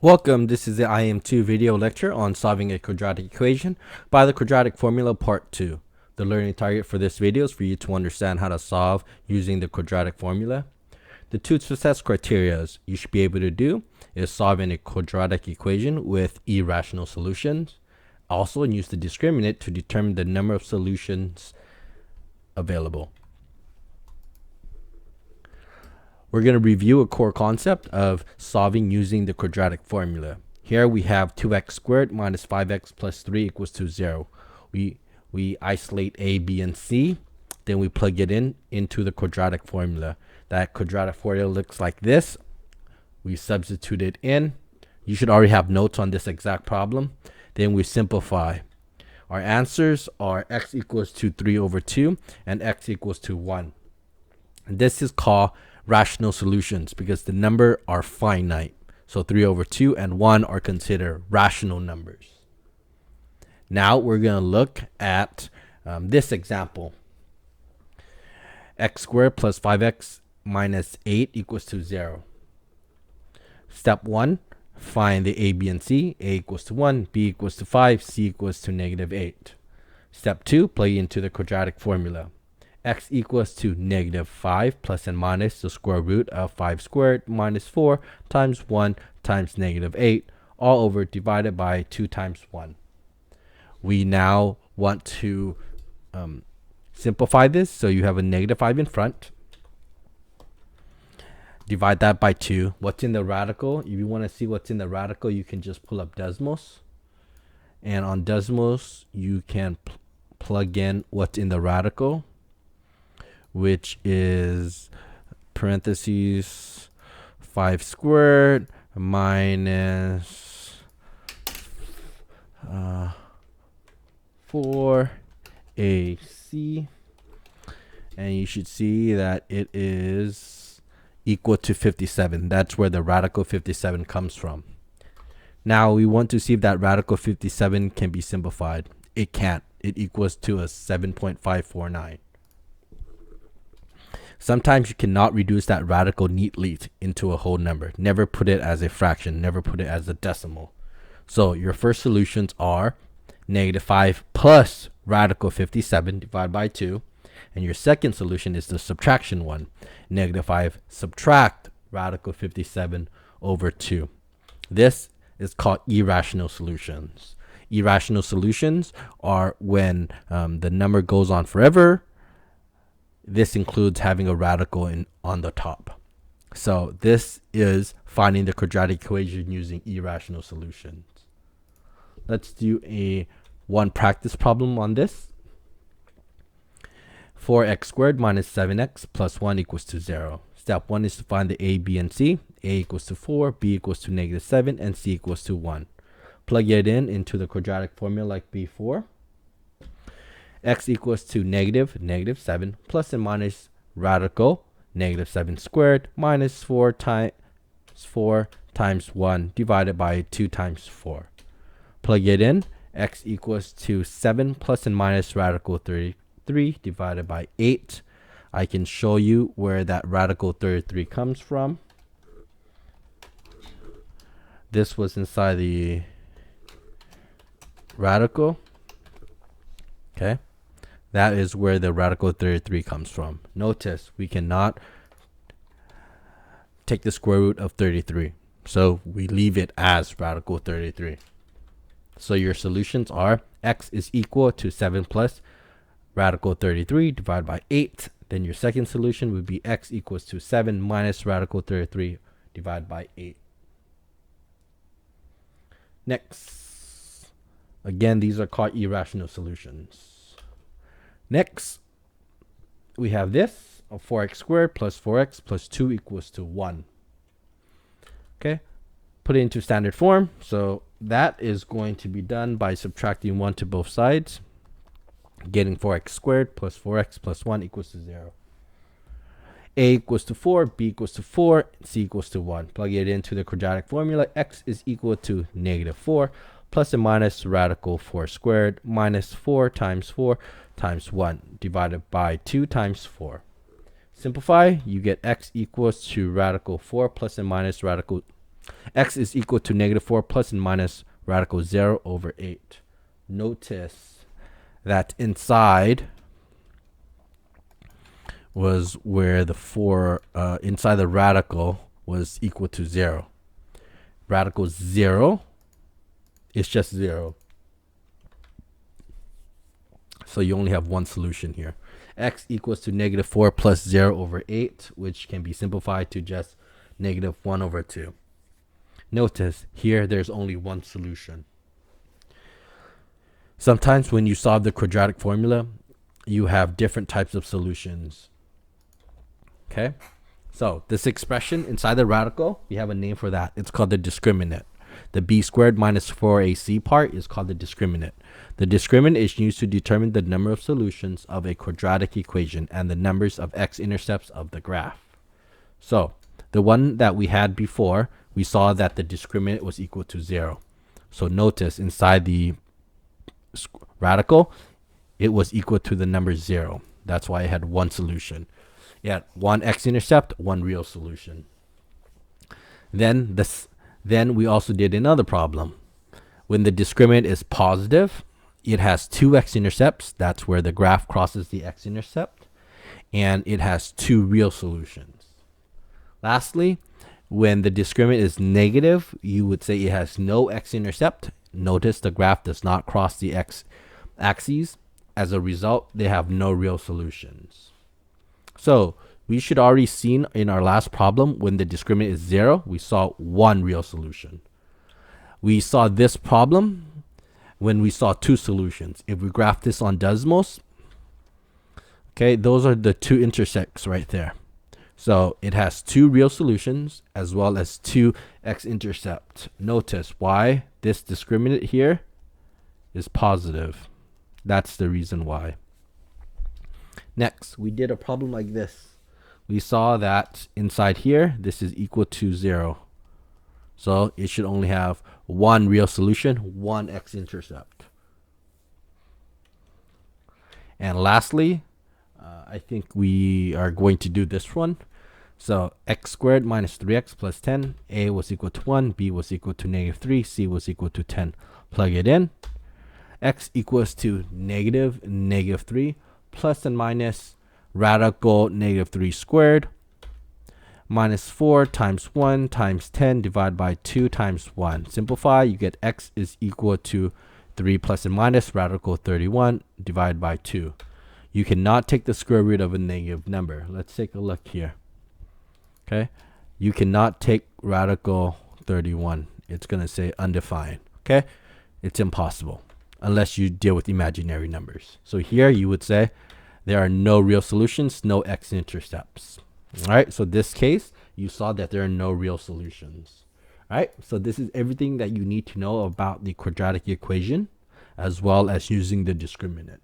Welcome, this is the IM2 video lecture on solving a quadratic equation by the quadratic formula part 2. The learning target for this video is for you to understand how to solve using the quadratic formula. The two success criteria you should be able to do is solving a quadratic equation with irrational solutions. Also, use the discriminant to determine the number of solutions available. We're going to review a core concept of solving using the quadratic formula. Here we have 2x squared minus 5x plus 3 equals to 0. We isolate a, b, and c. Then we plug it into the quadratic formula. That quadratic formula looks like this. We substitute it in. You should already have notes on this exact problem. Then we simplify. Our answers are x equals to 3 over 2 and x equals to 1. And this is called rational solutions because the number are finite. So 3 over 2 and 1 are considered rational numbers. Now we're going to look at this example. X squared plus 5x minus 8 equals to 0. Step 1, find the a, b, and c. A equals to 1, b equals to 5, c equals to negative 8. Step 2, plug into the quadratic formula. X equals to negative 5 plus and minus the square root of 5 squared minus 4 times 1 times negative 8 all over divided by 2 times 1. We now want to simplify this, so you have a negative 5 in front. Divide that by 2. What's in the radical? If you want to see what's in the radical, you can just pull up Desmos. And on Desmos, you can plug in what's in the radical, which is parentheses 5 squared minus 4ac, and you should see that it is equal to 57. That's where the radical 57 comes from. Now we want to see if that radical 57 can be simplified. It can't. It equals to a 7.549. Sometimes you cannot reduce that radical neatly into a whole number. Never put it as a fraction. Never put it as a decimal. So your first solutions are negative 5 plus radical 57 divided by 2. And your second solution is the subtraction one. Negative 5 subtract radical 57 over 2. This is called irrational solutions. Irrational solutions are when the number goes on forever. This includes having a radical on the top. So this is finding the quadratic equation using irrational solutions. Let's do one practice problem on this. 4x squared minus 7x plus 1 equals to 0. Step 1 is to find the a, b, and c. A equals to 4, b equals to negative 7, and c equals to 1. Plug it into the quadratic formula like before. X equals to negative 7 plus and minus radical negative 7 squared minus 4 times 1 divided by 2 times 4. Plug it in. X equals to 7 plus and minus radical 33 divided by 8. I can show you where that radical 33 comes from. This was inside the radical. Okay. That is where the radical 33 comes from. Notice we cannot take the square root of 33. So we leave it as radical 33. So your solutions are x is equal to 7 plus radical 33 divided by 8. Then your second solution would be x equals to 7 minus radical 33 divided by 8. Next. Again, these are called irrational solutions. Next, we have this of 4x squared plus 4x plus 2 equals to 1. Okay, put it into standard form. So that is going to be done by subtracting 1 to both sides, getting 4x squared plus 4x plus 1 equals to 0. A equals to 4, b equals to 4, c equals to 1. Plug it into the quadratic formula. X is equal to negative 4 plus and minus radical 4 squared minus 4 times 1 divided by 2 times 4. Simplify, you get x equals to radical 4 plus and minus radical X is equal to negative 4 plus and minus radical 0 over 8. Notice that inside was where the 4 inside the radical was equal to 0. Radical 0 is just 0. So you only have one solution here. X equals to negative 4 plus 0 over 8, which can be simplified to just negative 1 over 2. Notice here there's only one solution. Sometimes when you solve the quadratic formula, you have different types of solutions. Okay? So this expression inside the radical, we have a name for that. It's called the discriminant. The b squared minus 4ac part is called the discriminant. The discriminant is used to determine the number of solutions of a quadratic equation and the numbers of x-intercepts of the graph. So the one that we had before, we saw that the discriminant was equal to 0. So notice inside the radical, it was equal to the number 0. That's why it had one solution. It had one x-intercept, one real solution. Then we also did another problem. When the discriminant is positive, it has two x-intercepts. That's where the graph crosses the x-intercept. And it has two real solutions. Lastly, when the discriminant is negative, you would say it has no x-intercept. Notice the graph does not cross the x-axis. As a result, they have no real solutions. So we should already seen in our last problem, when the discriminant is 0, we saw one real solution. We saw this problem when we saw two solutions. If we graph this on Desmos, okay, those are the two intersects right there. So it has two real solutions as well as two x-intercepts. Notice why this discriminant here is positive. That's the reason why. Next, we did a problem like this. We saw that inside here, this is equal to 0. So it should only have one real solution, one x-intercept. And lastly, I think we are going to do this one. So x squared minus 3x plus 10, a was equal to 1, b was equal to negative 3, c was equal to 10. Plug it in. X equals to negative 3 plus and minus radical negative 3 squared minus 4 times 1 times 10 divided by 2 times 1. Simplify, you get x is equal to 3 plus and minus radical 31 divided by 2. You cannot take the square root of a negative number. Let's take a look here. Okay, you cannot take radical 31. It's going to say undefined. Okay, it's impossible unless you deal with imaginary numbers. So here you would say there are no real solutions, no x-intercepts. All right, so this case, you saw that there are no real solutions. All right, so this is everything that you need to know about the quadratic equation as well as using the discriminant.